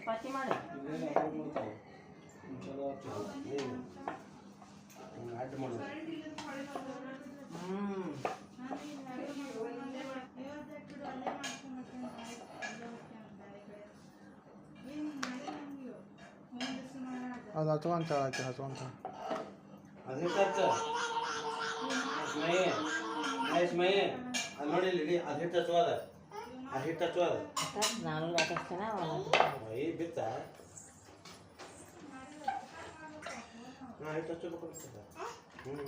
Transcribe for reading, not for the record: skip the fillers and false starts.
ಚಪಾತಿ ಮಾಡು ಅಡ್ಡ ಮಾಡು ಅದು ಹಚ್ಕೊಂತ ಆಕೆ ಹಚ್ಕೊಂತ ಅದೇ ಖರ್ಚ ಸ್ಮೈ ಅದು ನೋಡಿ ಇಲ್ಲಿ ಅದು ಹಿಟ್ಟು ಹಚ್ಚುವಾದ ಅದು ಹಿಟ್ಟು ಹಚ್ಚುವಾದ ನಾನು ಹಾಕಿಸ್ತೇನೆ ಈ ಬಿತ್ತ ಹಾಂ ಹಿಟ್ಟು ಹಚ್ಚಬೇಕು ಹ್ಞೂ